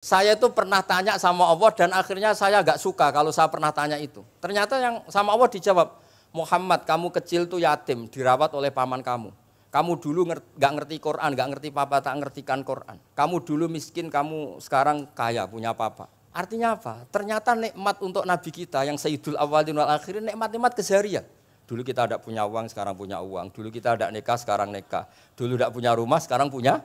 Saya itu pernah tanya sama Allah dan akhirnya saya agak suka kalau saya pernah tanya itu. Ternyata yang sama Allah dijawab, Muhammad kamu kecil tuh yatim, dirawat oleh paman kamu. Kamu dulu nggak ngerti Quran, nggak ngerti papa, tak ngertikan Quran. Kamu dulu miskin, kamu sekarang kaya, punya papa. Artinya apa? Ternyata nikmat untuk Nabi kita yang Sayyidul Awwalin wal Akhirin, nikmat-nikmat keseharian. Dulu kita tidak punya uang, sekarang punya uang. Dulu kita tidak nikah, sekarang nikah. Dulu tidak punya rumah, sekarang punya.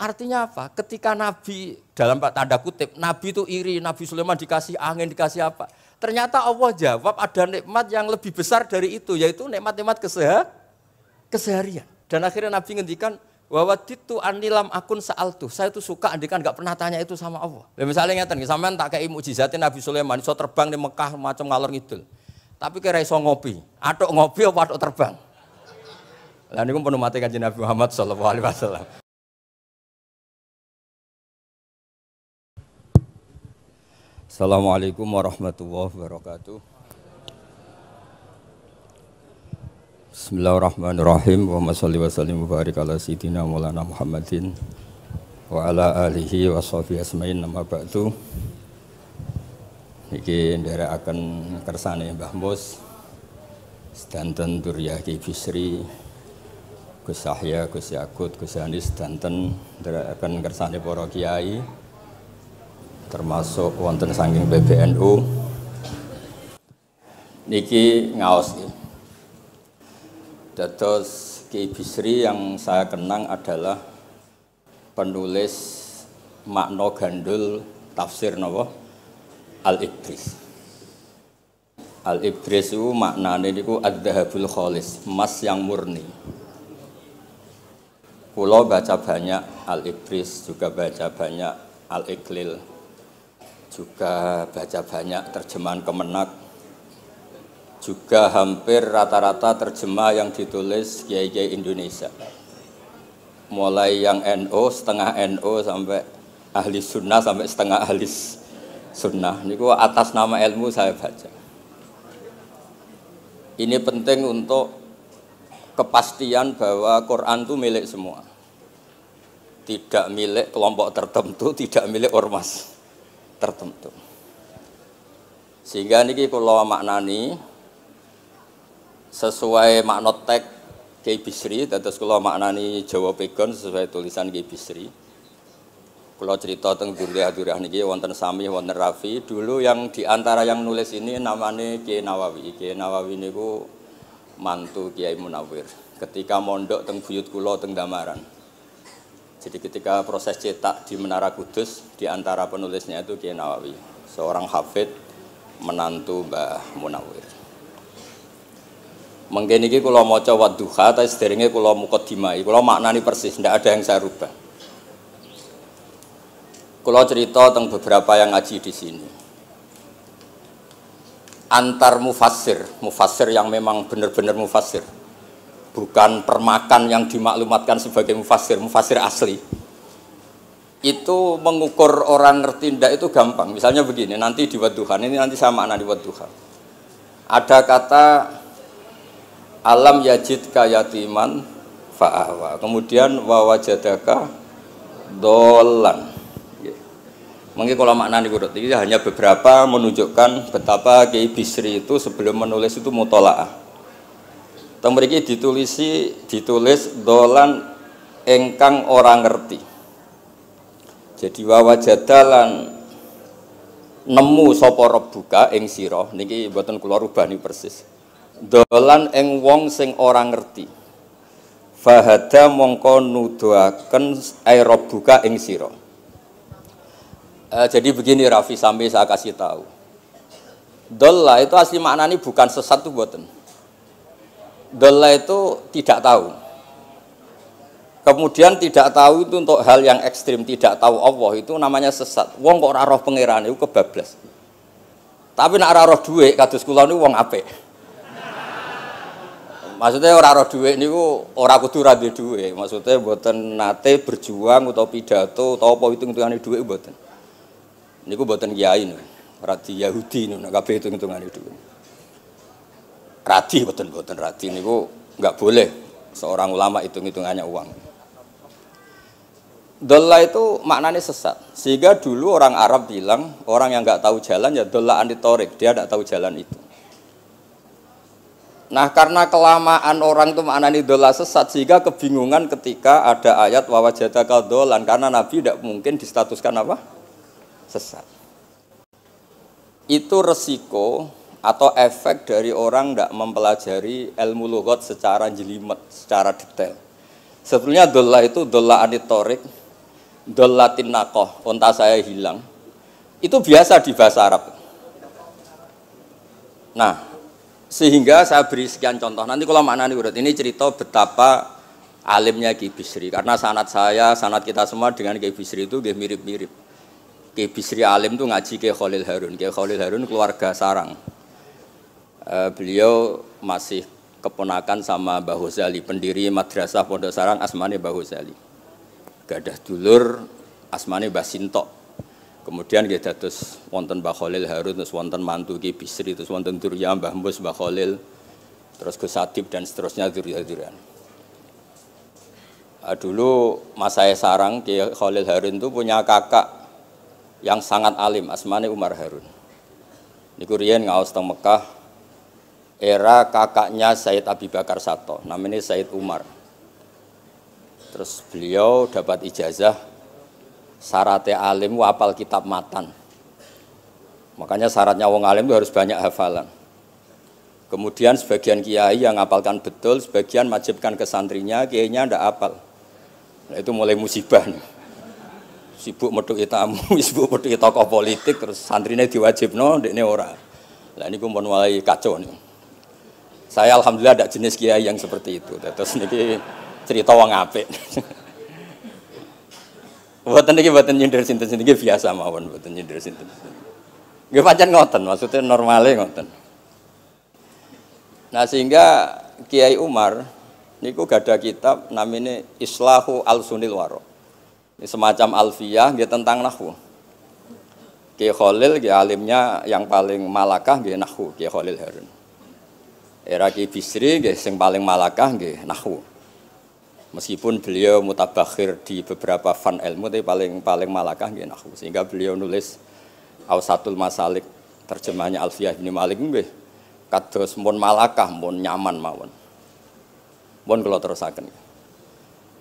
Artinya apa? Ketika Nabi, dalam tanda kutip, Nabi itu iri, Nabi Sulaiman dikasih angin, dikasih apa. Ternyata Allah jawab ada nikmat yang lebih besar dari itu, yaitu nikmat-nikmat keseharian. Dan akhirnya Nabi ngendikan, wawaditu anilam akun sa'altu. Saya itu suka andikan gak pernah tanya itu sama Allah. Ya, misalnya ngeten, sampean tak kayak mukjizatin Nabi Sulaiman, iso terbang di Mekah macam ngalor ngidul. Tapi kira iso ngopi, atok ngopi apa atok terbang. Lah niku penuh mati kanjeng Nabi Muhammad sallallahu alaihi wasallam. Assalamualaikum warahmatullahi wabarakatuh. Bismillahirrahmanirrahim. Wa sholli wa sallim wa barik ala sayyidina Maulana Muhammadin wa ala alihi wa sahbihi asma'in nama ba'du. Niki nderekaken kersane Mbah Mus sedanten Duriyah Ki Bisri, Gus Yahya, Gus Yakut, Gus Anis sedanten nderekaken kersane para kiai termasuk wonten saking PBNU niki ngaos nggih. Dados Ki Bisri yang saya kenang adalah penulis makna gandul tafsir napa Al-Ibris. Al-Ibris itu maknane niku ad-dhahabul khalis, emas yang murni. Kula baca banyak Al-Ibris, juga baca banyak Al-Iqlil, juga baca banyak terjemahan Kemenak, juga hampir rata-rata terjemah yang ditulis kiai-kiai Indonesia, mulai yang NO, setengah NO sampai ahli sunnah sampai setengah ahli sunnah. Niku atas nama ilmu saya baca. Ini penting untuk kepastian bahwa Quran itu milik semua, tidak milik kelompok tertentu, tidak milik ormas tertentu. Sehingga niki kula maknani sesuai makna teks Ki Bisri, dados kula maknani Jawa Pegon sesuai tulisan Ki Bisri. Kula cerita teng Duriyah niki wonten Sami, wonten Rafi. Dulu yang diantara yang nulis ini namanya Kiai Nawawi. Kiai Nawawi niku mantu Kiai Munawir. Ketika mondok teng buyut kula teng Damaran. Jadi ketika proses cetak di Menara Kudus, di antara penulisnya itu Kiai Nawawi, seorang hafid menantu Mbah Munawir. Mengkene iki kula maca Wadduha, tapi sederenge kula mukadimai, kula maknani persis, ndak ada yang saya rubah. Kula cerita tentang beberapa yang ngaji di sini. Antar mufassir yang memang benar-benar mufassir. Bukan permakan yang dimaklumatkan sebagai mufassir asli. Itu mengukur orang ngerti ndak itu gampang. Misalnya begini, nanti di Wadduha, ini nanti sama makna di Wadduha. Ada kata alam yajidka yatiman fa'ahwa. Kemudian wa wajadaka dolan. Mungkin kalau makna ini hanya beberapa menunjukkan betapa Kiai Bisri itu sebelum menulis itu mutola'ah. Teng mriki ditulis dolan engkang orang ngerti. Jadi wawajadalan nemu sapa rabbuka ing sira niki mboten kula rubani persis. Dolan ing wong sing ora ngerti. Fahada mongko nuduhaken ai rabbuka ing sira. Jadi begini Rafi sampai saya kasih tahu. Dolla itu asli maknanya bukan sesat itu mboten. Dolla itu tidak tahu. Kemudian tidak tahu itu untuk hal yang ekstrim, tidak tahu Allah itu namanya sesat. Wong kok ora roh pangeran itu kebablas. Tapi nek ora roh dhuwit kados kula niku wong apik. Maksudnya ora roh dhuwit niku ora kudu ra duwe dhuwit. Maksudnya mboten nate berjuang utawa pidato utawa apa hitung-hitungane dhuwit mboten. Niku mboten kiai niku. Radi Yahudi niku kabeh hitung-hitungane dhuwit. Radi mboten radi niku enggak boleh seorang ulama hitung-hitungannya uang. Dolla itu maknanya sesat. Sehingga dulu orang Arab bilang, orang yang nggak tahu jalan ya dolla anitorik, dia nggak tahu jalan itu. Nah karena kelamaan orang itu maknanya dolla sesat, sehingga kebingungan ketika ada ayat wawajadaka dolan, karena Nabi tidak mungkin distatuskan apa? Sesat. Itu resiko atau efek dari orang tidak mempelajari ilmu lughat secara jelimet, secara detail. Sebetulnya dolla itu dolla anitorik, dollatin naqah, unta saya hilang. Itu biasa di bahasa Arab. Nah, sehingga saya beri sekian contoh. Nanti kalau maknanya urut ini cerita betapa alimnya Ki Bisri. Karena sanad saya, sanad kita semua dengan Ki Bisri itu mirip-mirip. Ki Bisri alim itu ngaji Ki Khalil Harun. Ki Khalil Harun keluarga sarang. Beliau masih keponakan sama Mbah Ghazali, pendiri madrasah Pondok Sarang asmane Mbah Ghazali. Gadah dulur asmane Mbah Sintok. Kemudian nggih dados wonten Mbah Khalil Harun, terus wonten mantu Ki Bisri, terus wonten Durya Mbah Mus, Mbah Khalil, terus Gus Adib dan seterusnya Durya-Duryan. Dulu Mas saya sarang Ki Khalil Harun itu punya kakak yang sangat alim asmane Umar Harun. Niku riyen ngaos teng Mekah. Era kakaknya Said Abi Bakar Sato, namanya Said Umar. Terus beliau dapat ijazah syaratnya alim hafal kitab matan. Makanya syaratnya wong alim itu harus banyak hafalan. Kemudian sebagian kiai yang hafalkan betul, sebagian wajibkan ke santrinya, kiainya ndak hafal. Nah, itu mulai musibah nih. Sibuk metuki tamu, sibuk metuki tokoh politik, terus santrinya diwajibno, ndekne ora. Lah niku pun mulai kacau nih. Saya alhamdulillah ada jenis kiai yang seperti itu. Terus niki cerita wong apik. Mboten niki mboten nyindir sinten niki biasa mawon, mboten nyindir sinten. Nggih pancen ngoten, maksudnya normale ngoten. Nah, sehingga Kiai Umar niku gadah kitab namanya Islahu Al-Sunil Waro. Ini semacam alfiyah nggih tentang nahwu. Kiai Khalil nggih alimnya yang paling malakah nggih nahwu, Kiai Khalil Harun. Era Ki Bisri nggih sing paling malakah nggih nahwu. Meskipun beliau mutabakhir di beberapa fan ilmu tapi paling malakah nggih nahwu. Sehingga beliau nulis Ausatul Masalik terjemahnya Alfiyah bin Malik nggih kados mun malakah mun nyaman mawon. Mun kula terusaken.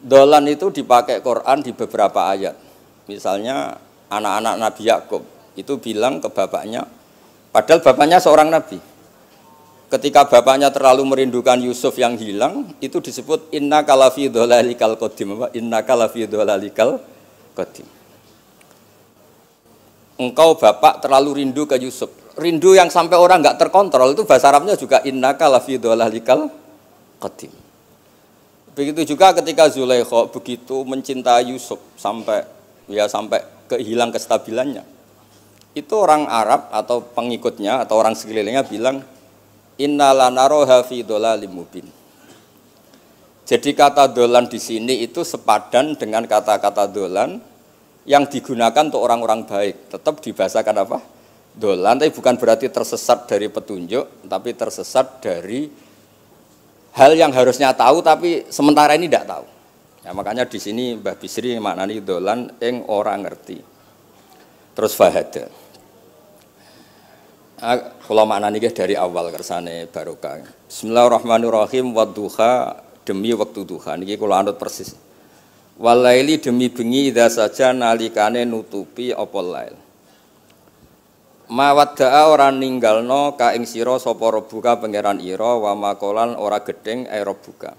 Dolan itu dipakai Quran di beberapa ayat. Misalnya anak-anak Nabi Yakub itu bilang ke bapaknya, padahal bapaknya seorang nabi. Ketika bapaknya terlalu merindukan Yusuf yang hilang, itu disebut inna kalafi dhalalikal qadim. Inna kalafi dhalalikal qadim. Engkau bapak terlalu rindu ke Yusuf. Rindu yang sampai orang enggak terkontrol itu bahasa Arabnya juga inna kalafi dhalalikal qadim. Begitu juga ketika Zulaikha begitu mencintai Yusuf sampai kehilang kestabilannya. Itu orang Arab atau pengikutnya atau orang sekelilingnya bilang inna lanaroha fi dhalalim mubin. Jadi kata dolan di sini itu sepadan dengan kata-kata dolan yang digunakan untuk orang-orang baik. Tetap dibahasakan apa? Dolan, tapi bukan berarti tersesat dari petunjuk, tapi tersesat dari hal yang harusnya tahu tapi sementara ini tidak tahu. Ya, makanya di sini Mbah Bisri maknani dolan ing orang ngerti. Terus fahada. Kalau maknanya dari awal kersane barokah. Bismillahirrahmanirrahim. Wadduha demi waktu duha. Niki kalau anut persis. Walaili demi bengi idza saja nalikane nutupi apa lail. Mawadda'a ora ninggalno ka ing sira sapa rabbuka pangeran ira wa makolan ora gedeng rabbuka.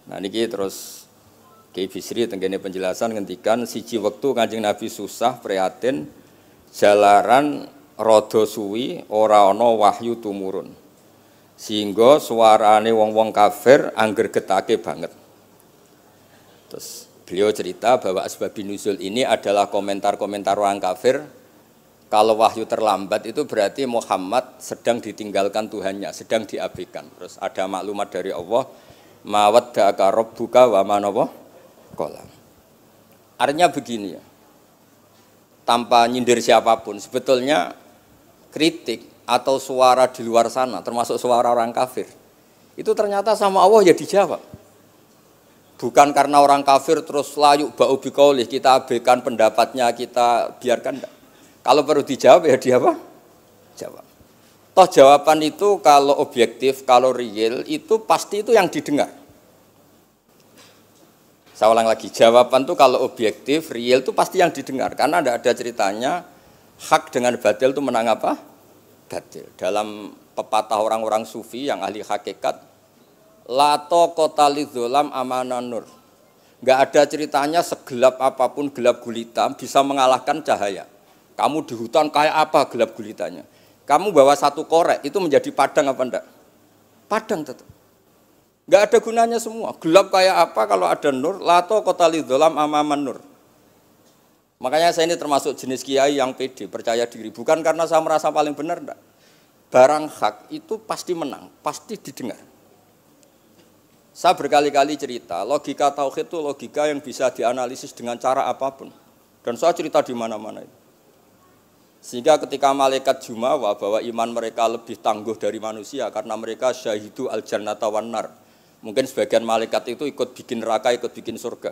Nah niki terus Ki Bisri tenggene penjelasan ngendikan siji wektu Kanjeng Nabi susah prihatin jalaran rada suwi ora ana wahyu tumurun. Sehingga suarane wong-wong kafir angger getake banget. Terus beliau cerita bahwa asbabun nuzul ini adalah komentar-komentar orang kafir. Kalau wahyu terlambat itu berarti Muhammad sedang ditinggalkan Tuhannya, sedang diabaikan. Terus ada maklumat dari Allah, mawaddaka rabbuka wa ma qala. Artinya begini ya. Tanpa nyindir siapapun, sebetulnya kritik atau suara di luar sana, termasuk suara orang kafir, itu ternyata sama Allah ya dijawab. Bukan karena orang kafir terus layuk ba'u biqaulih, kita abaikan pendapatnya, kita biarkan enggak. Kalau perlu dijawab ya dia apa? Jawab. Toh jawaban itu kalau objektif, kalau real itu pasti itu yang didengar. Saya ulang lagi, jawaban itu kalau objektif, real itu pasti yang didengar. Karena tidak ada ceritanya hak dengan batil itu menang apa? Batil. Dalam pepatah orang-orang sufi yang ahli hakikat, lato kota lidzolam amanan nur. Enggak ada ceritanya segelap apapun gelap gulita bisa mengalahkan cahaya. Kamu di hutan kayak apa gelap gulitanya? Kamu bawa satu korek itu menjadi padang apa enggak? Padang tetap. Enggak ada gunanya semua. Gelap kayak apa kalau ada nur? Lato kota lidzolam amanan nur. Makanya saya ini termasuk jenis kiai yang pede, percaya diri. Bukan karena saya merasa paling benar enggak. Barang hak itu pasti menang, pasti didengar. Saya berkali-kali cerita, logika tauhid itu logika yang bisa dianalisis dengan cara apapun. Dan saya cerita di mana-mana itu. Sehingga ketika malaikat jumawa bahwa iman mereka lebih tangguh dari manusia karena mereka syahidu al-jannata wan nar. Mungkin sebagian malaikat itu ikut bikin neraka, ikut bikin surga.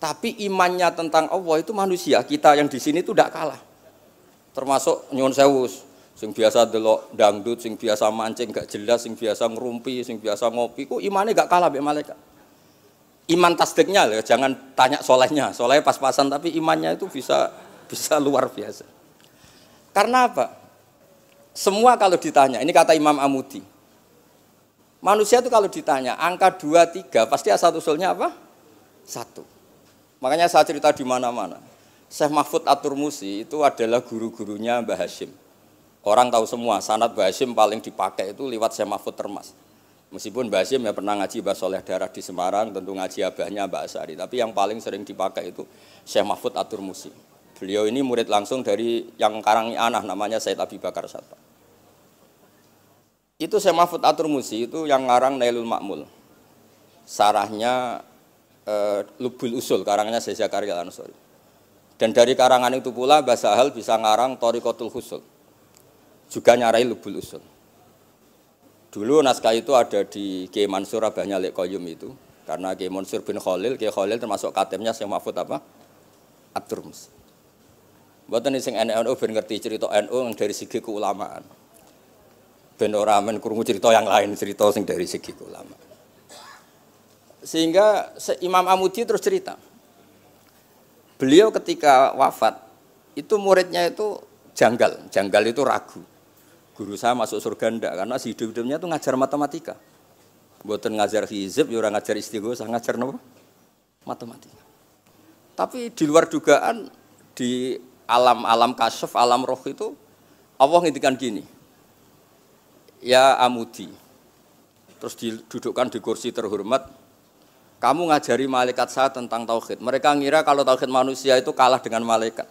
Tapi imannya tentang Allah itu manusia, kita yang di sini itu tidak kalah. Termasuk nyuwun sewu, sing biasa delok dangdut, sing biasa mancing gak jelas, sing biasa ngerumpi, sing biasa ngopi, kok imannya gak kalah mbek malaikat. Iman tasdiknya loh, jangan tanya solehnya, solehnya pas-pasan tapi imannya itu bisa luar biasa. Karena apa? Semua kalau ditanya, ini kata Imam Amudi, manusia itu kalau ditanya angka 2, 3 pasti asal-usulnya apa? 1. Makanya saya cerita di mana-mana. Syekh Mahfud At-Turmusi itu adalah guru-gurunya Mbah Hashim. Orang tahu semua sanad Mbah Hashim paling dipakai itu lewat Syekh Mahfud Termas. Meskipun Mbah Hashim ya pernah ngaji Mbah Soleh Darah di Semarang, tentu ngaji abahnya Mbah Asari. Tapi yang paling sering dipakai itu Syekh Mahfud At-Turmusi. Beliau ini murid langsung dari yang karangi anak namanya Said Abi Bakar Satpa. Itu Syekh Mahfud At-Turmusi itu yang ngarang Nailul Ma'mul. Sarahnya Lubul Usul, karangannya Syekh Zakaria Al-Ansori. Dan dari karangan itu pula Mbah Sahal bisa ngarang Thariqatul Husul. Juga nyarai Lubul Usul. Dulu naskah itu ada di Kiai Mansur abahnya Lek Qayyum itu. Karena Kiai Mansur bin Khalil, Kiai Khalil termasuk katemnya Syekh Mahfud apa? At-Turmusi. Mboten sing NU ben ngerti cerita NU yang dari segi keulamaan. Ben ora men krungu cerita yang lain, cerita sing dari segi keulamaan. Sehingga Imam Amudi terus cerita. Beliau ketika wafat itu muridnya itu janggal itu ragu. Guru saya masuk surga ndak karena si hidup-hidupnya itu ngajar matematika. Mboten ngajar hizib, ya ora ngajar istighosah, ngajar napa? Matematika. Tapi di luar dugaan di alam kasyaf, alam roh itu Allah ngintikan gini. Ya Amudi. Terus didudukkan di kursi terhormat. Kamu ngajari malaikat saya tentang tauhid. Mereka ngira kalau tauhid manusia itu kalah dengan malaikat.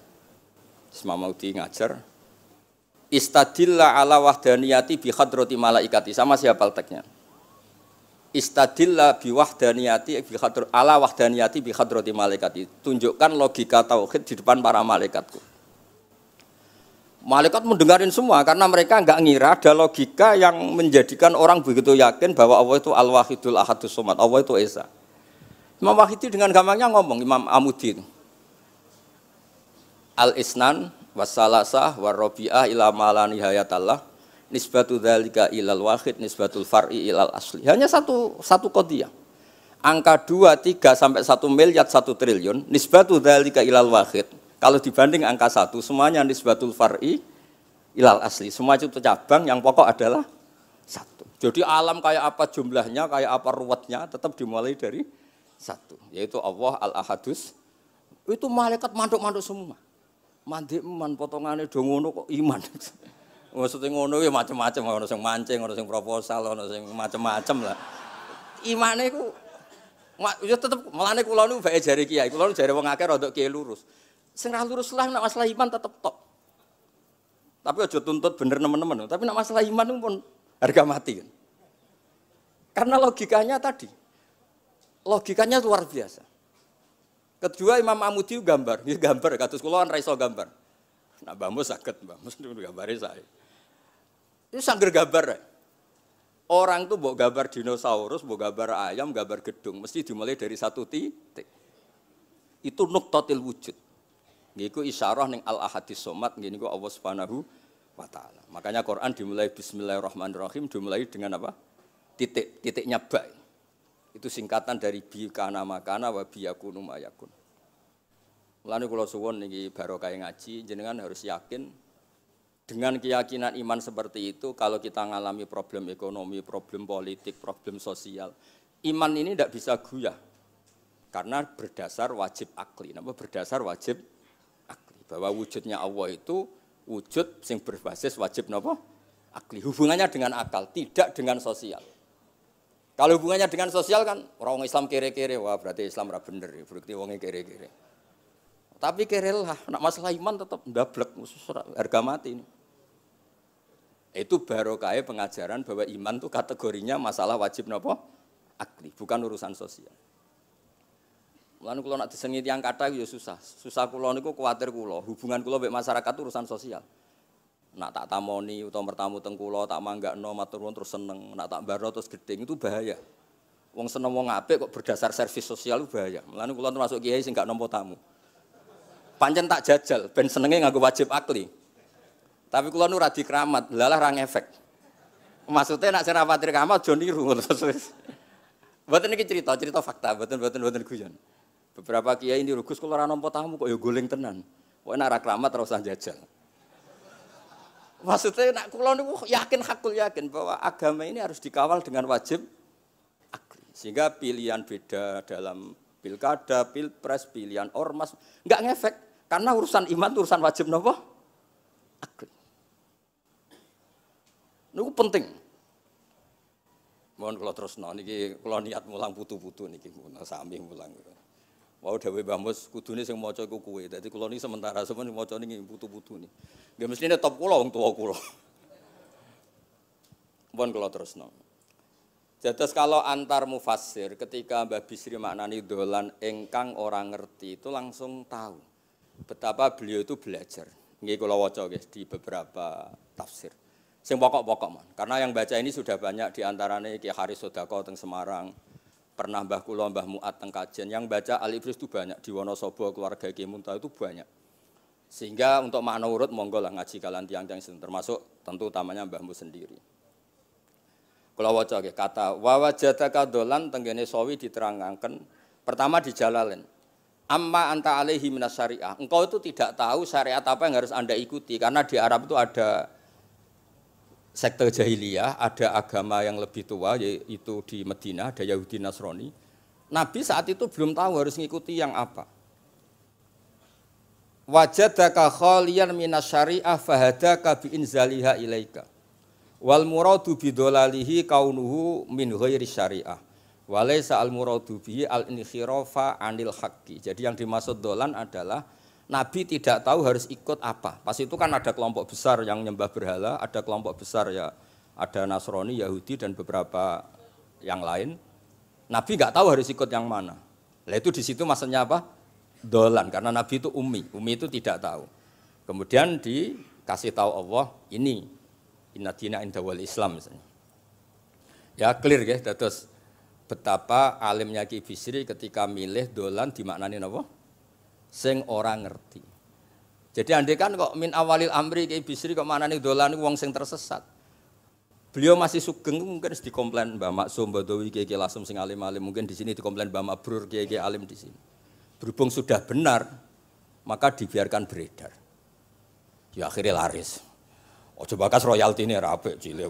Imam Amudi ngajar. Istadilla ala wahdaniyati bi hadrati malaikati. Sama siapa teksnya? Istadilla bi wahdaniyati bi ala wahdaniyati bi hadrati malaikati. Tunjukkan logika tauhid di depan para malaikatku. Malaikat mendengarin semua karena mereka enggak ngira ada logika yang menjadikan orang begitu yakin bahwa Allah itu Al-Wahidul Ahadus Somad. Allah itu Esa. Imam Wahidi dengan gampangnya ngomong, Imam Amudi itu. Al-Isnan wassalasah warrobi'ah ila mala nihayatallah nisbatu dzalika ilal wahid nisbatul far'i ilal asli. Hanya satu qadhiyah. Angka 2, 3 sampai 1 miliar 1 triliun nisbatu dzalika ilal wahid. Kalau dibanding angka 1 semuanya nisbatul far'i ilal asli. Semua itu cabang yang pokok adalah 1. Jadi alam kayak apa jumlahnya, kayak apa ruwetnya tetap dimulai dari 1, yaitu Allah Al-Ahadus. Itu malaikat manduk-manduk semua. Mandi man potongannya do ngono kok iman. Maksudnya ngono ya macam-macam, ono sing mancing, ono sing proposal, ono sing macam-macam lah. Imane iku ya tetep melane kula niku bae jare kiai, kula jare wong akeh rada kiai lurus. Sing ra lurus lah nek masalah iman tetep tok. Tapi aja tuntut bener nemen-nemen, tapi nek masalah iman itu pun harga mati kan. Karena logikanya tadi. Logikanya luar biasa. Kedua Imam Amudi gambar, ya gambar kados kula kan ra iso gambar. Nah Mbah Mus saged, Mbah Mus niku gambare saya. Itu sangger gambar. Orang tuh mbok gambar dinosaurus, mbok gambar ayam, gambar gedung, mesti dimulai dari satu titik. Itu nuqtatil wujud. Niku isyarah ning al-ahadis somad niku Allah Subhanahu wa taala. Makanya Quran dimulai bismillahirrahmanirrahim, dimulai dengan apa? Titiknya ba. Itu singkatan dari bi kana makana wa bi yakunu mayakun. Mulane kula suwun niki barokah ngaji, jenengan harus yakin dengan keyakinan iman seperti itu, kalau kita mengalami problem ekonomi, problem politik, problem sosial, iman ini tidak bisa guyah. Karena berdasar wajib akli. Napa berdasar wajib akli. Bahwa wujudnya Allah itu wujud yang berbasis wajib napa? Akli. Hubungannya dengan akal, tidak dengan sosial. Kalau hubungannya dengan sosial kan, orang Islam kere-kere, wah berarti Islam ra bener, berarti wongnya kere-kere. Tapi kere lah, nak masalah iman tetap ndablek, harga mati ini. Itu barokah pengajaran bahwa iman itu kategorinya masalah wajib napa? Akli, bukan urusan sosial. Mulane kula nak disengi tiyang kathah ya susah. Susah kula niku kuwatir kula, hubungan kula mek masyarakat itu urusan sosial. Nak tak tamoni utawa mertamu teng kula tak manggakno matur nuwun terus seneng, nak tak barno terus gedeng itu bahaya. Wong seneng wong apik kok berdasar servis sosial itu bahaya. Mulane kula termasuk kiai sing gak nampa tamu. Pancen tak jajal ben senenge nganggo wajib akli. Tapi kula nu ra dikeramat, lalah ra ngefek. Maksudnya nak sira patir keramat aja niru ngono terus. Mboten iki cerita fakta, mboten guyon. Beberapa kiai ini Gus kula ora nampa tamu kok ya goleng tenan. Kok nek ra keramat ora usah jajal. Maksudnya nak kula niku yakin hakul yakin bahwa agama ini harus dikawal dengan wajib akli. Sehingga pilihan beda dalam pilkada, pilpres, pilihan ormas enggak ngefek karena urusan iman itu urusan wajib napa? Akli. Niku penting. Mohon kula terusno niki kula niat mulang putu-putu niki sami mulang. Mau dawuh Mbah Mus kudune sing maca iku kowe. Dadi kula niki sementara sampeyan maca niki putu-putu niki. Nggih mestine top kula wong tuwa kula. Mohon kula terusno. Dados kalau antar mufassir ketika Mbah Bisri maknani dolan ingkang orang ngerti itu langsung tahu betapa beliau itu belajar. Nggih kula waca guys di beberapa tafsir. Sing pokok-pokok man. Karena yang baca ini sudah banyak di antaranya Ki Haris Sodako teng Semarang, pernah Mbah Kula Mbah Muat teng Kajen. Yang baca Al-Ibris itu banyak di Wonosobo keluarga Ki Muntaha itu banyak. Sehingga untuk makna urut monggo lah ngaji kalian tiang-tiang termasuk tentu utamanya Mbahmu sendiri. Kula waca nggih kata wa wajadaka dolan tenggene sawi diterangaken pertama di Jalalain. Amma anta alaihi minas syariah. Engkau itu tidak tahu syariat apa yang harus Anda ikuti karena di Arab itu ada sekte jahiliyah, ada agama yang lebih tua yaitu di Madinah ada Yahudi Nasrani. Nabi saat itu belum tahu harus ngikuti yang apa. Wajadaka khaliyan minas syariah fahadaka bi inzaliha ilaika. Wal muradu bidolalihi kaunuhu min ghairi syariah. Walaysa al muradu bihi al inkhirafa anil haqqi. Jadi yang dimaksud dolan adalah Nabi tidak tahu harus ikut apa. Pas itu kan ada kelompok besar yang nyembah berhala, ada kelompok besar ya, ada Nasrani, Yahudi dan beberapa yang lain. Nabi nggak tahu harus ikut yang mana. Lah itu di situ maksudnya apa? Dolan karena Nabi itu ummi itu tidak tahu. Kemudian dikasih tahu Allah ini inna dina inda wal Islam misalnya. Ya clear guys, terus betapa alimnya Ki Bisri ketika milih dolan dimaknani apa? Sing orang ngerti. Jadi andai kan kok min awalil amri Ki Bisri kok maknane dolan wong sing tersesat. Beliau masih sugeng mungkin dikomplain Mbah Maksum Badawi Ki Lasem sing alim-alim, mungkin di sini dikomplain Mbah Mabrur Ki alim di sini. Berhubung sudah benar, maka dibiarkan beredar. Ya akhirnya laris. Ojo bakas royalti ini rapik cilik.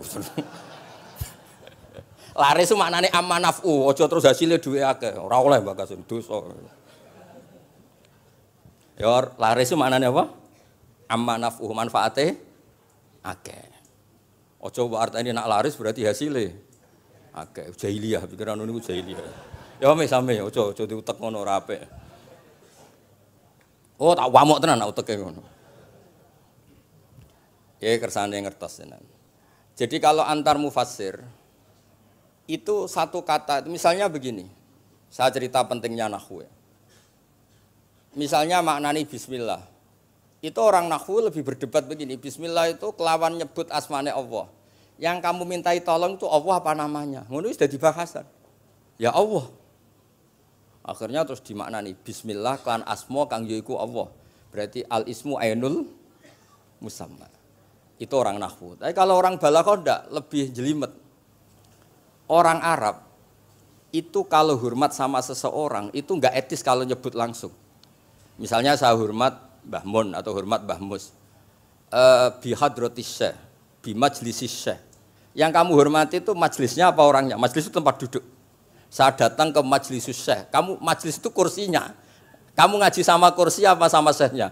Laris maknane amanafu, ojo terus hasilnya duwe akeh. Ora oleh bakas dosa. Ya laris itu maknanya apa? Amma naf'uh manfaate akeh. Ojo artine nak laris berarti hasilnya akeh. Jahiliyah pikiran niku jahiliyah. Ya same ojo diutek ngono ora apik. Oh tak wamuk tenan nak uteke ngono. Ya kersane ngertos tenan. Jadi kalau antar mufassir itu satu kata misalnya begini. Saya cerita pentingnya nahwu. Misalnya maknani bismillah. Itu orang nahwu lebih berdebat begini, bismillah itu kelawan nyebut asmane Allah. Yang kamu mintai tolong itu Allah apa namanya? Ngono sudah dibahasan. Ya Allah. Akhirnya terus dimaknani bismillah kan asma kang yaiku Allah. Berarti al ismu ainul musamma. Itu orang nahwu. Tapi kalau orang balaghah ndak, lebih jelimet. Orang Arab itu kalau hormat sama seseorang itu enggak etis kalau nyebut langsung. Misalnya saya hormat Mbah Mun atau hormat Mbah Mus. Bi hadratis syekh, bi majlisis syekh. Yang kamu hormati itu majelisnya apa orangnya? Majelis itu tempat duduk. Saya datang ke majlisus syekh. Kamu majlis itu kursinya. Kamu ngaji sama kursi apa sama syekhnya?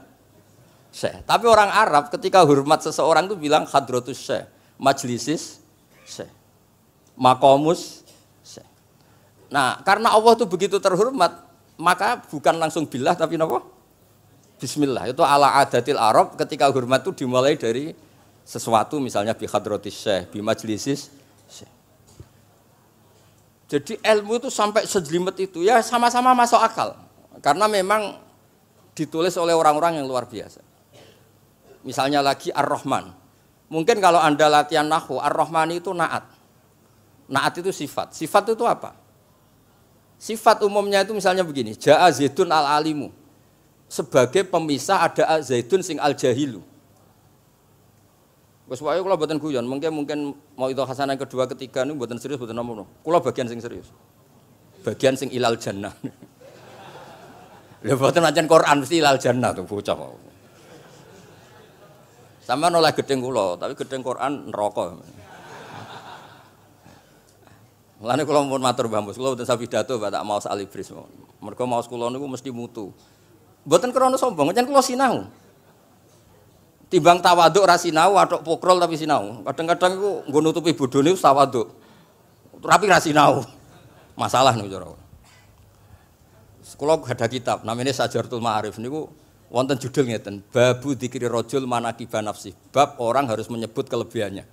Syekh. Tapi orang Arab ketika hormat seseorang itu bilang hadratus syekh, majlisis syekh, maqamus syekh. Nah, karena Allah itu begitu terhormat, maka bukan langsung billah tapi napa? Bismillah. Itu ala adatil Arab ketika hormat itu dimulai dari sesuatu misalnya bi hadratis syekh, bi majlisis syekh. Jadi ilmu itu sampai sejelimet itu ya sama-sama masuk akal. Karena memang ditulis oleh orang-orang yang luar biasa. Misalnya lagi Ar-Rahman. Mungkin kalau Anda latihan nahwu, Ar-Rahman itu naat. Naat itu sifat. Sifat itu apa? Sifat umumnya itu misalnya begini, Ja'a Zaidun al-alimu. Sebagai pemisah ada Zaidun sing al-jahilu. Wes wae kula mboten guyon, mungkin mau itu hasanah kedua ketiga niku mboten serius mboten nomo. Kula bagian sing serius. Bagian sing ilal jannah. Lha mboten ancen Quran mesti ilal jannah tuh bocah. Sama nolak gedeng kula, tapi gedeng Quran neraka. Mulane kula mun matur Mbah Mus, kula mboten sapidato tak maos alibris. Mergo maos kula niku mesti mutu. Mboten krana sombong, ancen kula sinau. Timbang tawaduk ra sinau, atok pokrol tapi sinau. Kadang-kadang iku nggo nutupi bodhone tawaduk. Tapi ra sinau. Masalah niku cara. Kula ada kitab namanya Sajartul Ma'arif niku wonten judul ngeten, Babu Dzikri Rajul Manaqiba Nafsi. Bab orang harus menyebut kelebihannya.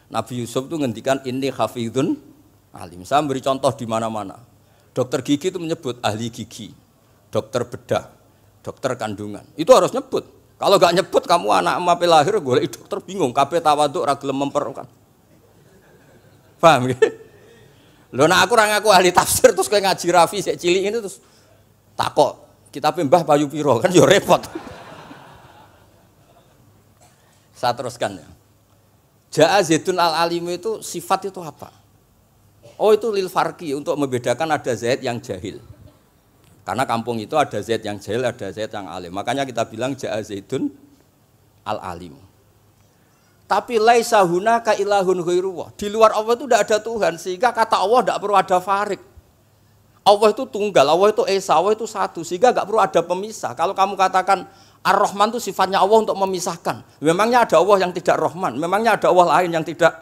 Nabi Yusuf itu ngendikan inni hafizun alim. Saya beri contoh di mana-mana. Dokter gigi itu menyebut ahli gigi, dokter bedah, dokter kandungan. Itu harus nyebut. Kalau gak nyebut kamu anak mape lahir golek dokter bingung, kabeh tawaduk ra gelem memperkan. Paham nggih? Lho nek aku ora ngaku ahli tafsir terus kowe ngaji Rafi sik cilik ini terus takok, kitabe Mbah Bayu piro kan ya repot. Saya teruskan ya. Ja'a Zaidun al-alim itu sifat itu apa? Oh itu lil farqi untuk membedakan ada Zaid yang jahil. Karena kampung itu ada Zaid yang jahil, ada Zaid yang alim. Makanya kita bilang Ja'a Zaidun al-alim. Tapi laisa hunaka ilahun ghairullah. Di luar Allah itu tidak ada Tuhan, sehingga kata Allah tidak perlu ada farik. Allah itu tunggal, Allah itu esa, Allah itu satu, sehingga tidak perlu ada pemisah. Kalau kamu katakan Ar-Rahman itu sifatnya Allah untuk memisahkan. Memangnya ada Allah yang tidak Rahman, memangnya ada Allah lain yang tidak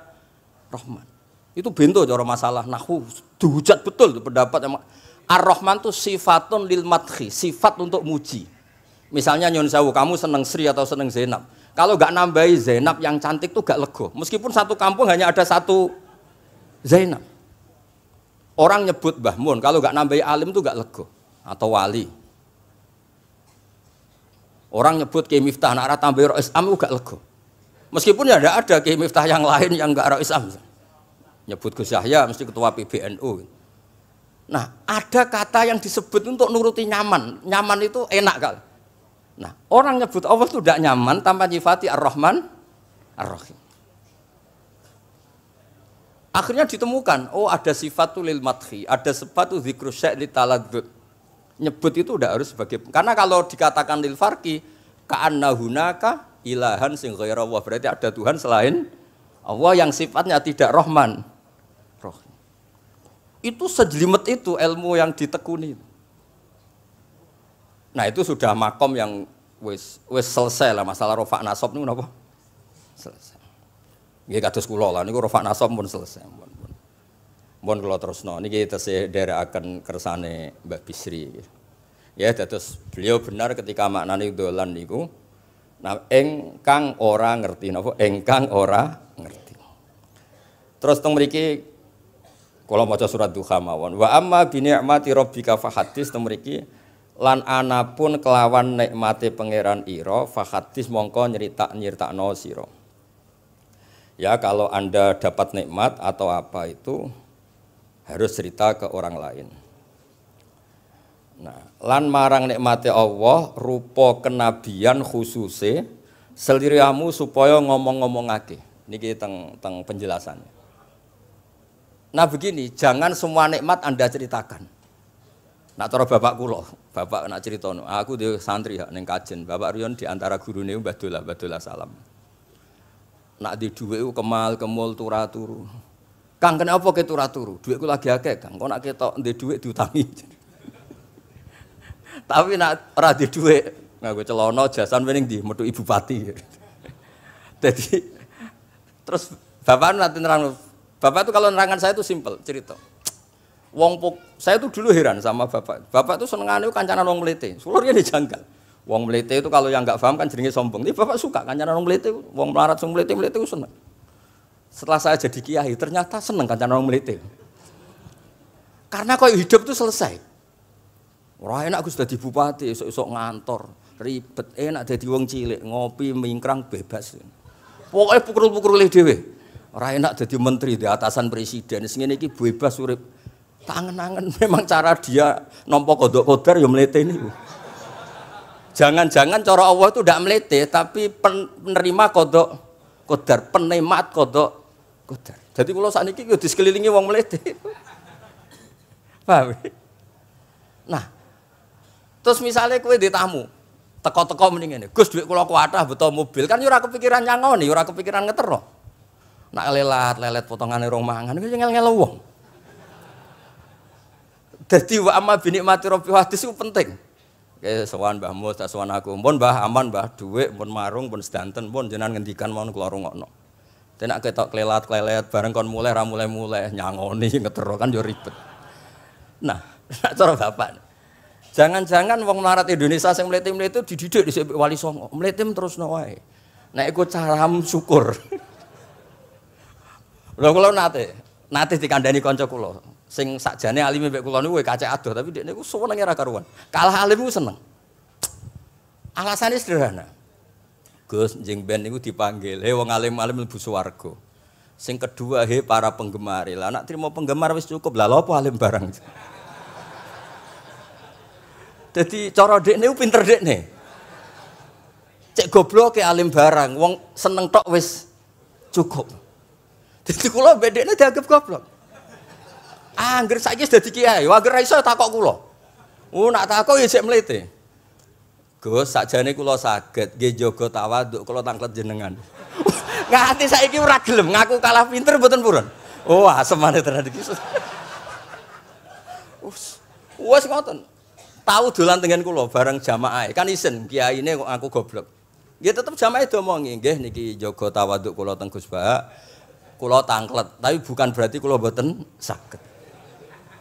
Rahman. Itu bento cara masalah nahwu. Dihujat betul itu pendapat yang Ar-Rahman itu sifatun lil madhi, sifat untuk muji. Misalnya nyun sewu, kamu seneng Sri atau seneng Zainab. Kalau gak nambahi Zainab yang cantik itu gak lego. Meskipun satu kampung hanya ada satu Zainab. Orang nyebut Mbah Mun, kalau gak nambahi alim itu gak lego. Atau wali. Orang nyebut Kiai Miftah, nak tambahi Rois Am itu gak lego. Meskipun ya ada Kiai Miftah yang lain yang gak Rois Am. Nyebut Gus Yahya mesti ketua PBNU. Nah, ada kata yang disebut untuk nuruti nyaman. Nyaman itu enak kali. Nah, orang nyebut Allah itu tidak nyaman tanpa nyifati Ar-Rahman, Ar-Rahim. Akhirnya ditemukan, oh ada sifatul lil madhi, ada sifatul dzikru syai' li taladdud. Nyebut itu udah harus sebagai, karena kalau dikatakan lil farqi ka'anna hunaka ilahan sing ghaira Allah, berarti ada Tuhan selain Allah yang sifatnya tidak Rahman, Rahim. Itu sejelimet itu ilmu yang ditekuni. Nah itu sudah makom yang wis selesai lah masalah rofa nasab niku napa? Selesai. Nggih kados kula lah niku rofa nasab pun selesai. Mun kula terusno niki tesih nderekaken kersane Mbak Bisri. Ya dados beliau benar ketika maknane dolan niku nah engkang ora ngerti napa engkang ora ngerti. Terus teng mriki kula maca surat Duha mawon. Wa amma bi ni'mati rabbika fahadits teng mriki lan anapun kelawan nikmate pangeran ira fahadits mongko nyeritakno sira. Ya kalau Anda dapat nikmat atau apa itu harus cerita ke orang lain. Nah, lan marang nikmate Allah rupa kenabian khususe seliramu supaya ngomong-ngomongake. Niki teng penjelasannya. Nah begini, jangan semua nikmat Anda ceritakan. Nak cara bapak kula, bapak nak ceritono, aku di santri ning kajen, Bapak Riyon di antara gurune Mbah Dola Salam. Nak di dhuwit kemal kemul turu. Kang kenapa ke turu? Dhuwitku lagi akeh, Kang. Kok nak ketok ndek dhuwit diutangi. Tapi nak ora di dhuwit, nganggo celana jasan wening ndi metu Ibu Pati. Jadi terus bapak nanti nerang, bapak itu kalau nerangan saya itu simpel cerita. Saya tuh dulu heran sama bapak. Bapak tuh senengane kancanan wong mlete. Sulurnya dijanggal. Wong mlete itu kalau yang enggak paham kan jenenge sombong. Tapi bapak suka kancanan wong mlete, wong melarat wong mlete itu seneng. Setelah saya jadi kiai ternyata seneng kancanan wong mlete. Karena kok hidup itu selesai. Ora enak Gus dadi bupati, esuk-esuk ngantor, ribet, enak dadi wong cilik, ngopi mingkrang bebas. Pokoke pukul-pukul dhewe. Ora enak dadi menteri di atasan presiden, sing ngene iki bebas urip. Tangan-tangan memang cara dia nampa kodok kodar ya mlete niku. Jangan-jangan cara Allah itu tidak melete tapi penerima kodok kodar, penikmat kodok kodar. Jadi kalau saat ini di sekelilingi wong melete. Paham? Nah, terus misalnya kowe di tamu, teko-teko mending ngene. Gus dhuwit kula kuatah beto mobil kan yo ora kepikiran nyangoni, ora kepikiran ngetero. Nak lelet potongane rong mangan iku ngel-ngel wong. Dadi wa amma bi nikmati rabbi hadis itu penting. Oke, sowan Mbah Mus, sowan aku. Pun Mbah aman, Mbah dhuwit, pun marung, pun sedanten, pun jenengan ngendikan mon kula rungokno. Tenak ketok klelat bareng kon mulai ra mulai nyangoni ngetero kan yo ribet. Nah, cara bapak. Jangan-jangan wong melarat Indonesia sing mlete-mlete dididik dhisik Wali Songo. Mlete terusno wae. Nek iku caram syukur. Lha kula nate dikandani kanca kula. Sing sakjane alime mbek kula niku kacek adoh tapi dekne niku senenge ra karuan. Kalah alim niku seneng. Alasane sederhana. Gus njing ben niku dipanggil, "He wong alim-alim mlebu swarga." Sing kedua, "He para penggemar." Lah nek trimo penggemar wis cukup. Lah lha apa alim barang. Dadi cara dekne ku pinter dekne. Cek goblok ke alim barang, wong seneng tok wis cukup. Dadi kula mbek dekne dianggep goblok. Angger saiki wis dadi kiai, wae ra iso takok kula. Nak takok ya sik mlete. Gus, sakjane kula saged nggih jaga tawaduk kula tanglet jenengan. Nganti saiki ora gelem ngaku kalah pinter mboten purun. Oh, asemane tenan iki. Wes ngoten. Tahu dolan tengen kula bareng jamaah. Kan isen kiyaine kok aku goblok. Nggih tetep jamaah diomongi, nggih niki jaga tawaduk kula teng Gus Ba. Kula tanglet, tapi bukan berarti kula mboten saged.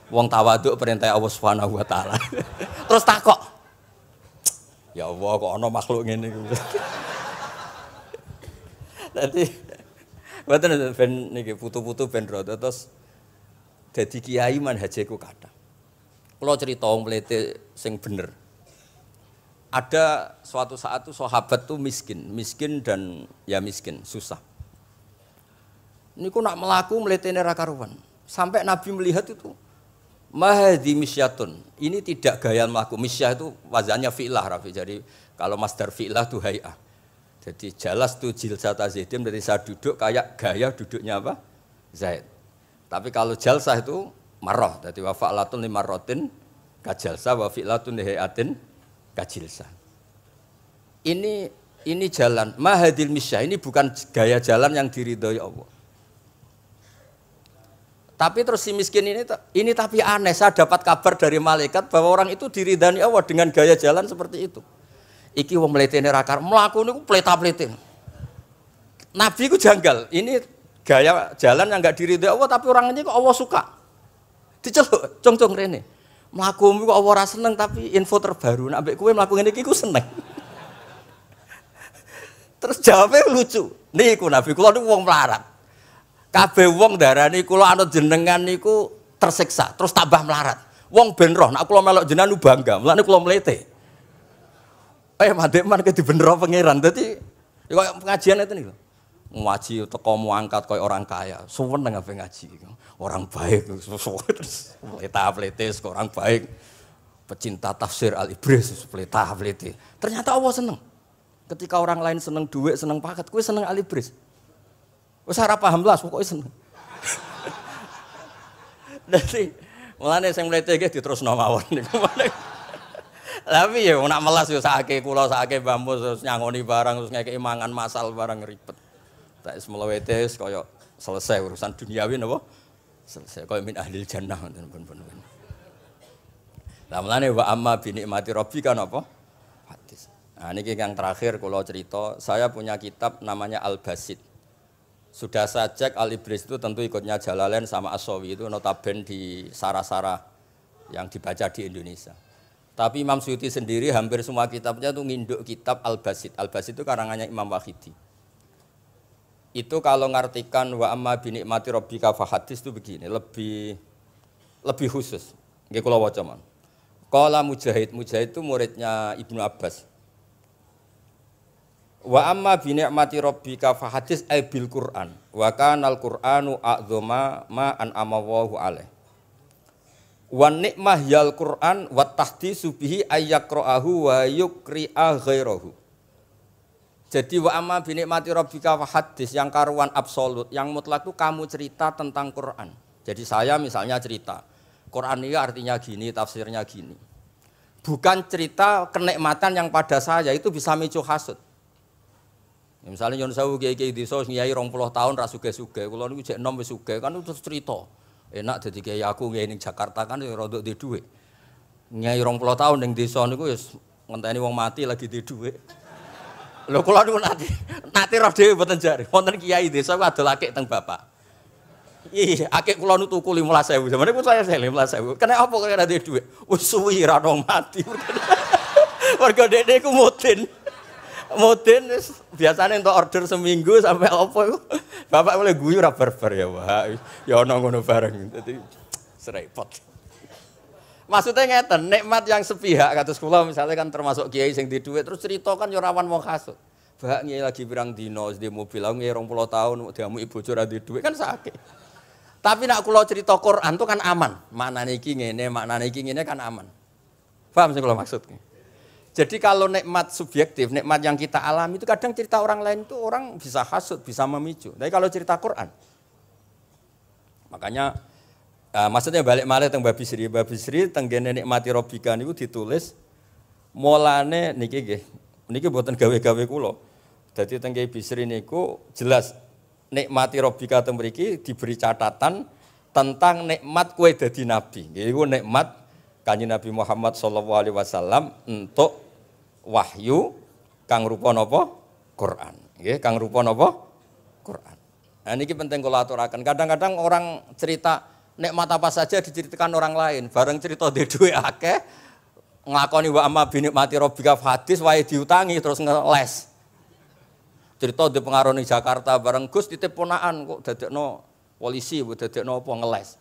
Wong tawaduk perintah Allah Subhanahu wa taala. Terus takok. Ya Allah kok ana makhluk ngene iki. Dadi mboten ben niki putu-putu ben rada terus dadi kiai manhajeku kathah. Kula cerita wong mlete sing bener. Ada suatu saat tuh sahabat tuh miskin dan ya miskin, susah. Niku nak melaku mletene ra karuan. Sampai Nabi melihat itu mahdi misyatun. Ini tidak gaya melaku. Misyah itu wazannya fi'lah Rafi. Jadi kalau masdar fi'lah itu hay'ah. Jadi jalas itu jilsata zaidim dari saya duduk kayak gaya duduknya apa? Zaid. Tapi kalau jalsah itu marrah. Jadi wa fa'latun li marratin kajalsah wa fi'latun li hay'atin kajilsah. Ini jalan mahadil misyah. Ini bukan gaya jalan yang diridhoi Allah. Tapi terus si miskin ini tapi aneh, saya dapat kabar dari malaikat bahwa orang itu diridani Allah dengan gaya jalan seperti itu. Iki wong mletene ra karo mlaku niku pleta-plete. Nabi ku janggal, ini gaya jalan yang enggak diridai Allah tapi orang ini kok Allah suka. Diceluk, cung-cung rene. Mlakumu kok Allah ora seneng tapi info terbaru nek ambek kowe mlaku ngene iki ku seneng. Terus jawabnya lucu. Niku Nabi kula niku wong melarat. Kabeh wong darani kula anut jenengan niku tersiksa, terus tambah melarat. Wong ben roh, nek kula melok jenengan bangga, mulane kula mlete. Mandek man ke dibenero pangeran. Dadi koyo pengajian itu niku. Ngaji teko muangkat koyo orang kaya. Suweneng ape ngaji. Orang baik terus pleta-pletis orang baik. Pecinta tafsir Al-Ibris pleta-pleti. Ternyata Allah seneng. Ketika orang lain seneng duit, seneng paket, kowe seneng Al-Ibris. Wis ora paham blas pokoke seneng. Dadi mulane sing mlete iki diterusno mawon niku. Tapi ya nak melas yo sakake kula sakake bambu terus nyangoni barang terus ngekeki mangan masal barang ribet. Tak semlewete kaya selesai urusan duniawi napa? Selesai kaya min ahlil jannah ngoten pun. Lah mulane wa amma bi nikmati rabbika napa? Hadis. Nah niki yang terakhir kula cerita, saya punya kitab namanya Al-Basit. Sudah saya cek Al-Ibris itu tentu ikutnya Jalalain sama As-Sawi itu notaben di sara-sara yang dibaca di Indonesia. Tapi Imam Suyuti sendiri hampir semua kitabnya itu nginduk kitab Al-Basit. Al-Basit itu karangannya Imam Wahidi. Itu kalau ngartikan wa amma bi nikmati rabbika fahadis itu begini, lebih khusus. Nggih kula waca mon. Qala Mujahid itu muridnya Ibnu Abbas. Wa amma bi nikmati rabbika fahadis ay bil Qur'an. Wa kana al-Qur'anu a'dzama ma an'ama Allahu alaih. Wa nikmah yal Qur'an wa tahdisu bihi ayyaqra'ahu wa yukri'a ghairahu. Jadi wa amma bi nikmati rabbika wa hadis yang karuan absolut, yang mutlak itu kamu cerita tentang Quran. Jadi saya misalnya cerita, Quran ini artinya gini, tafsirnya gini. Bukan cerita kenikmatan yang pada saya itu bisa micu hasud. Ya, misalnya nyon sewu kiai-kiai desa ngiyai 20 tahun ra sugih-sugih, kula niku jek enom wis sugih kan terus cerita. Enak dadi kiai aku ngiyai ning Jakarta kan ya rada duwe dhuwit. Ngiyai 20 tahun ning desa niku wis ngenteni wong mati lagi duwe dhuwit. Lho kula niku nate roh dhewe mboten jare. Wonten kiai desa ku adol akik teng bapak. Iya, akik kula nu tuku 15.000. Samane pun saya 15.000. Kena apa kok ora duwe dhuwit? Wis suwi ra ono mati. Warga dekne ku mudin. Mudin wis biasane entuk order seminggu sampai apa iku. Bapak boleh guyu ra barbar ya, Pak. Ya ono ngono bareng. Dadi serepot. Maksudnya ngeten, nikmat yang sepihak kados kula misalnya kan termasuk kiai sing di dhuwit terus cerita kan yo rawan wong hasud. Bak kiai lagi pirang dino di mobil aku ngiyi 20 tahun diamuki bojo ra di dhuwit kan sakit. Tapi nek kula cerita Quran itu kan aman. Maknane iki ngene kan aman. Paham sing kula maksud? Jadi kalau nikmat subjektif, nikmat yang kita alami itu kadang cerita orang lain itu orang bisa hasud, bisa memicu. Tapi kalau cerita Quran makanya maksudnya balik malih teng Babi Sri teng gene nikmati Rabbika niku ditulis mulane niki nggih. Niki mboten gawe-gawe kula. Dadi teng Babi Sri niku jelas nikmati Rabbika teng mriki diberi catatan tentang nikmat kowe dadi nabi. Nggih iku nikmat Kanjeng Nabi Muhammad sallallahu alaihi wasallam untuk wahyu kang rupa napa? Quran. Nggih, kang rupa napa? Quran. Nah niki penting kula aturaken. Kadang-kadang orang cerita nikmat apa saja diceritakan orang lain, bareng cerita di duwe akeh nglakoni wa amma bi nikmati rabbika hadis wae diutangi terus ngeles. Cerita di pengaruh ning Jakarta bareng Gus titip ponakan kok dadekno polisi, dadekno apa ngeles.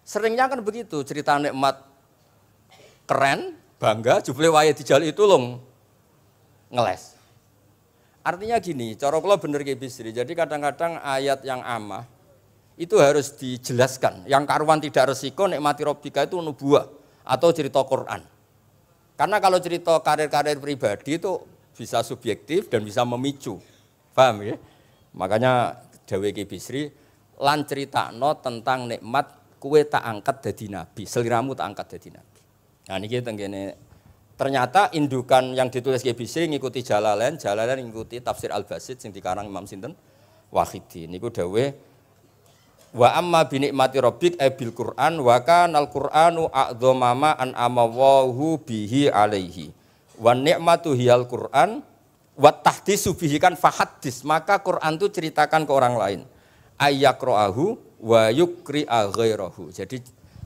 Seringnya kan begitu, cerita nikmat keren, bangga, jebule wae dijaluk itu long ngeles. Artinya gini, cara kula bener ki Bisri. Jadi kadang-kadang ayat yang amah itu harus dijelaskan. Yang karuan tidak resiko nikmati Rabbika itu nubuwah atau cerita Quran. Karena kalau cerita karir-karir pribadi itu bisa subjektif dan bisa memicu. Paham ya? Makanya dawuh Ki Bisri lan critakno tentang nikmat kue tak angkat dadi nabi, seliramu tak angkat dadi nabi. Nah niki tenggene ternyata indukan yang ditulis Ki Bisri ngikuti Jalalain ngikuti tafsir Al-Basit sing dikarang Imam sinten Wahidi. Niku dawuh wa amma bi nikmati rabbik bil Qur'an wa kanal Qur'anu a'dzama ma an'ama Allahu bihi alaihi. Wa nikmatu hiyal Qur'an wa tahdisu bihi kan fahaddis, maka Quran itu ceritakan ke orang lain. Ayyaqra'ahu wa yukri'a ghairahu. Jadi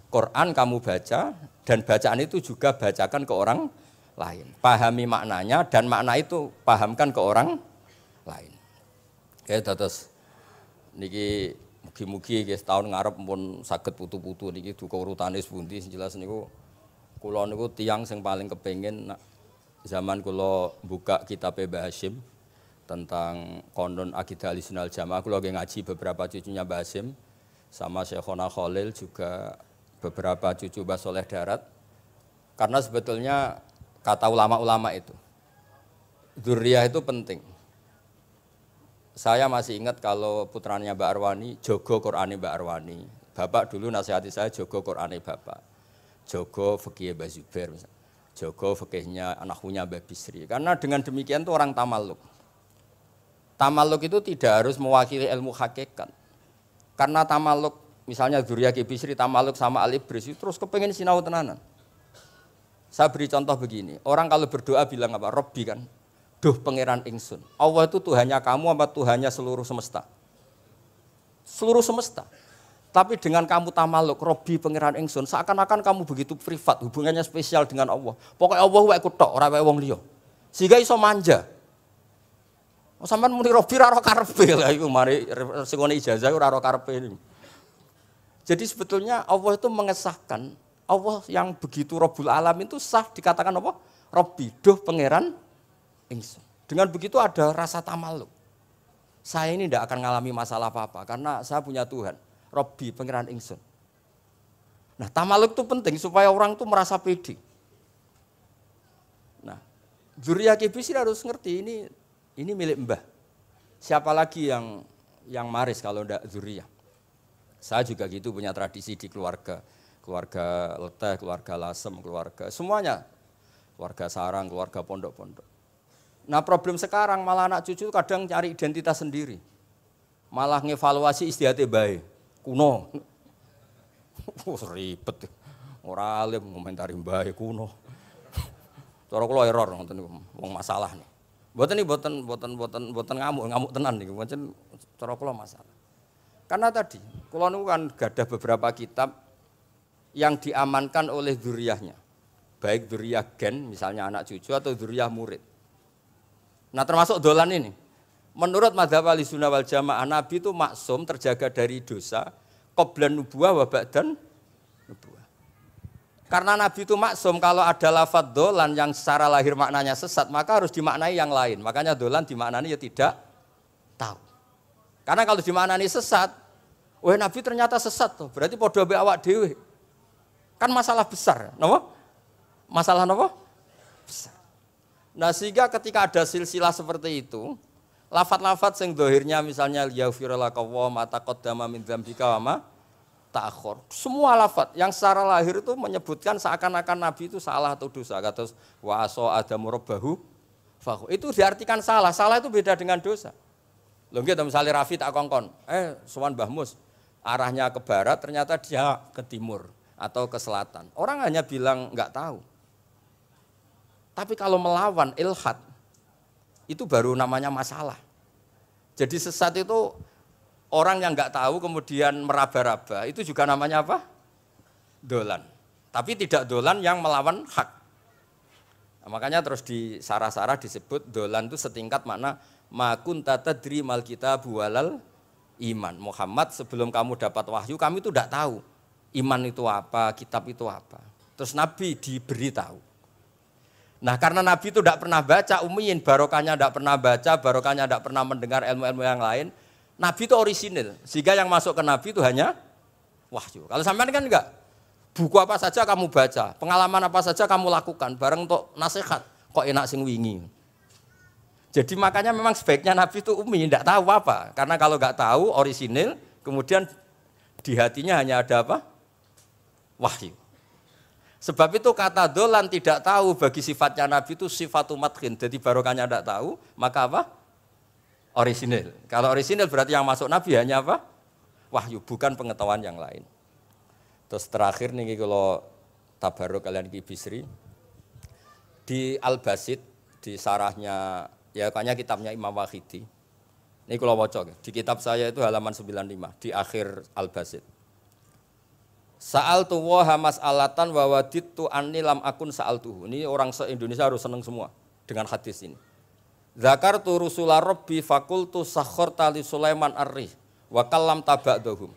Quran kamu baca dan bacaan itu juga bacakan ke orang lain. Pahami maknanya dan makna itu pahamkan ke orang lain. Oke, terus niki mugi-mugi nggih tahun ngarep pun saged putu-putu niki duka urutane sepundi sing jelas niku kula niku tiyang sing paling kepengin zaman kula buka kitabe Mbah Hasyim tentang konon akidah Ahlussunnah wal Jamaah. Aku lagi ngaji beberapa cucunya Mbah Hasim sama Syekhona Khalil, juga beberapa cucu Mbah Soleh Darat. Karena sebetulnya kata ulama-ulama itu, dzurriyah itu penting. Saya masih ingat kalau putranya Mbak Arwani, jogo Qur'ane Mbak Arwani. Bapak dulu nasihati saya, jogo Qur'ane Bapak. Jogo fikih Mbah Zubair, jogo fikihnya anaknya Mbah Bisri. Karena dengan demikian itu orang tamaluk. Tamaluk itu tidak harus mewakili ilmu hakikat. Karena tamaluk, misalnya dzurriyah Ki Bisri tamaluk sama Al-Ibris, terus kepengen sinau tenanan. Saya beri contoh begini, orang kalau berdoa bilang apa? Robbi kan, duh pangeran ingsun. Allah itu Tuhannya kamu apa Tuhannya seluruh semesta? Seluruh semesta. Tapi dengan kamu tamaluk, Robbi pangeran ingsun, seakan-akan kamu begitu privat, hubungannya spesial dengan Allah. Pokoknya Allah wae kutok, ora wae wong liya. Sehingga iso manja. Sampeyan muni Robbi ora karo karepe lha iku mari sing ijazah ora karo karepe. Jadi sebetulnya Allah itu mengesahkan, Allah yang begitu Rabbul Alamin itu sah dikatakan apa? Robbi, duh pangeran ingsun. Dengan begitu ada rasa tamaluk. Saya ini tidak akan mengalami masalah apa-apa karena saya punya Tuhan. Robbi, pangeran ingsun. Nah, tamaluk itu penting supaya orang itu merasa pede. Nah, dzurriyah Ki Bisri harus ngerti ini milik Mbah. Siapa lagi yang maris kalau tidak dzurriyah? Saya juga gitu punya tradisi di keluarga. Keluarga Leteh, keluarga Lasem, keluarga semuanya. Keluarga Sarang, keluarga pondok-pondok. Nah, problem sekarang malah anak cucu kadang cari identitas sendiri. Malah ngevaluasi istihate bae. Kuno. Ribet. Ora alim ngomentari bae kuno. Cara kula error ngoten niku, wong masalah nih. Mboten ngamuk tenan niku. Pancen cara kula masalah. Karena tadi, kula niku kan gadah beberapa kitab yang diamankan oleh dzurriyahnya. Baik dzurriyah gen, misalnya anak cucu atau dzurriyah murid. Nah, termasuk dolan ini. Menurut madzhab Ahlussunnah wal Jamaah, Nabi itu maksum terjaga dari dosa qablan nubuwah wa ba'dan nubuwah. Karena Nabi itu maksum, kalau ada lafadz dolan yang secara lahir maknanya sesat, maka harus dimaknai yang lain. Makanya dolan dimaknani ya tidak tahu. Karena kalau dimaknani sesat, wah Nabi ternyata sesat tuh, berarti padha mbek awak dhewe. Kan masalah besar, napa? Masalah napa? Besar. Nah, sehingga ketika ada silsilah seperti itu, lafat-lafat yang dohirnya misalnya yaghfirulaka wa ma taqaddama min dzambika wa ma ta'akhkhar. Semua lafat yang secara lahir itu menyebutkan seakan-akan Nabi itu salah atau dosa. Kata wa asa adamu rabbahu fa itu diartikan salah. Salah itu beda dengan dosa. Lho nggih misalnya Rafi tak kongkon, sowan Mbah Mus, arahnya ke barat ternyata dia ke timur atau ke selatan. Orang hanya bilang enggak tahu. Tapi kalau melawan ilhad, itu baru namanya masalah. Jadi sesat itu orang yang enggak tahu kemudian meraba-raba, itu juga namanya apa? Dolan. Tapi tidak dolan yang melawan hak. Nah, makanya terus di sarah-sarah disebut dolan itu setingkat makna ma kunta tadri mal kitabu walal iman. Muhammad, sebelum kamu dapat wahyu, kami itu tidak tahu iman itu apa, kitab itu apa. Terus Nabi diberitahu. Nah, karena Nabi itu tidak pernah baca, ummiyin, barokahnya tidak pernah baca, barokahnya tidak pernah mendengar ilmu-ilmu yang lain. Nabi itu orisinil, sehingga yang masuk ke Nabi itu hanya wahyu. Kalau sampean kan enggak, buku apa saja kamu baca, pengalaman apa saja kamu lakukan, bareng untuk nasihat, kok enak sing wingi. Jadi makanya memang sebaiknya Nabi itu ummi, tidak tahu apa. Karena kalau enggak tahu orisinil, kemudian di hatinya hanya ada apa? Wahyu. Sebab itu kata dolan tidak tahu bagi sifatnya Nabi itu sifatu madkhin. Jadi barokahnya tidak tahu, maka apa? Orisinil. Kalau orisinil berarti yang masuk Nabi hanya apa? Wahyu, bukan pengetahuan yang lain. Terus terakhir nih kalau tabaruk kalian Ki Bisri, di Al-Basit, di sarahnya, ya kayaknya kitabnya Imam Wahidi. Ini kalau wocok, di kitab saya itu halaman 95, di akhir Al-Basit. Sa'al tuwa hamas alatan wawadit tu anni lam akun sa'al tuhu. Ini orang se-Indonesia harus senang semua dengan hadis ini. Zakar tu rusulah Rabbi fakultu sakhor tali Sulaiman ar-rih wa kallam taba'dahum.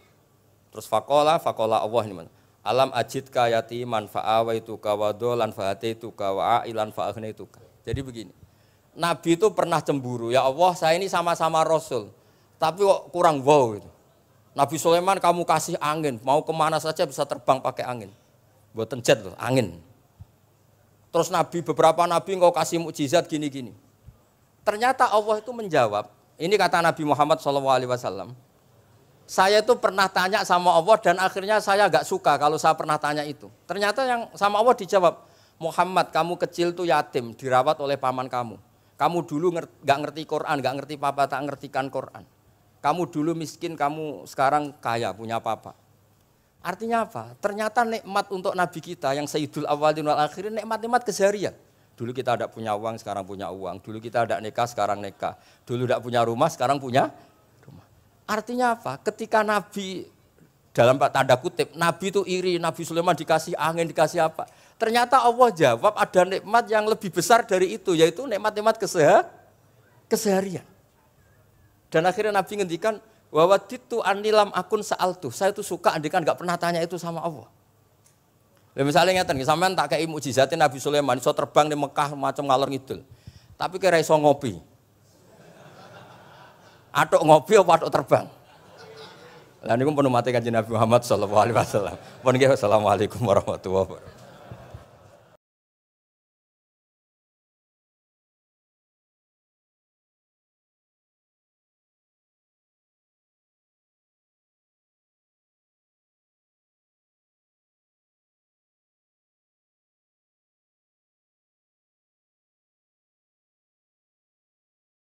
Terus fakola Allah ini mana? Alam ajidka yatiman fa'awaituka wa dolan fa'ataituka wa a'ilan fa'agnaituka. Jadi begini, Nabi itu pernah cemburu, ya Allah saya ini sama-sama Rasul, tapi kok kurang wow gitu. Nabi Sulaiman kamu kasih angin, mau kemana saja bisa terbang pakai angin. Buatan jet loh, angin. Terus beberapa nabi engkau kasih mukjizat gini-gini. Ternyata Allah itu menjawab, ini kata Nabi Muhammad SAW, saya itu pernah tanya sama Allah dan akhirnya saya agak suka kalau saya pernah tanya itu. Ternyata yang sama Allah dijawab, Muhammad kamu kecil tuh yatim, dirawat oleh paman kamu. Kamu dulu nggak ngerti Quran, nggak ngerti papa, tak ngertikan Quran. Kamu dulu miskin, kamu sekarang kaya, punya papa. Artinya apa? Ternyata nikmat untuk Nabi kita yang Sayyidul Awwalin wal Akhirin, nikmat-nikmat keseharian. Dulu kita tidak punya uang, sekarang punya uang. Dulu kita tidak nikah, sekarang nikah. Dulu tidak punya rumah, sekarang punya rumah. Artinya apa? Ketika Nabi, dalam tanda kutip, Nabi itu iri, Nabi Sulaiman dikasih angin, dikasih apa. Ternyata Allah jawab ada nikmat yang lebih besar dari itu, yaitu nikmat-nikmat keseharian. Dan akhirnya Nabi ngendikan, wawaditu anilam akun sa'altu. Saya itu suka andikan enggak pernah tanya itu sama Allah. Ya misalnya ngeten, sampean tak kei mukjizatin Nabi Sulaiman iso terbang di Mekah macam ngalor ngidul. Tapi kira iso ngopi. Atuk ngopi apa atuk terbang? Lah niku pun mate Kanjeng Nabi Muhammad sallallahu alaihi wasallam. Pun nggih assalamualaikum warahmatullahi wabarakatuh.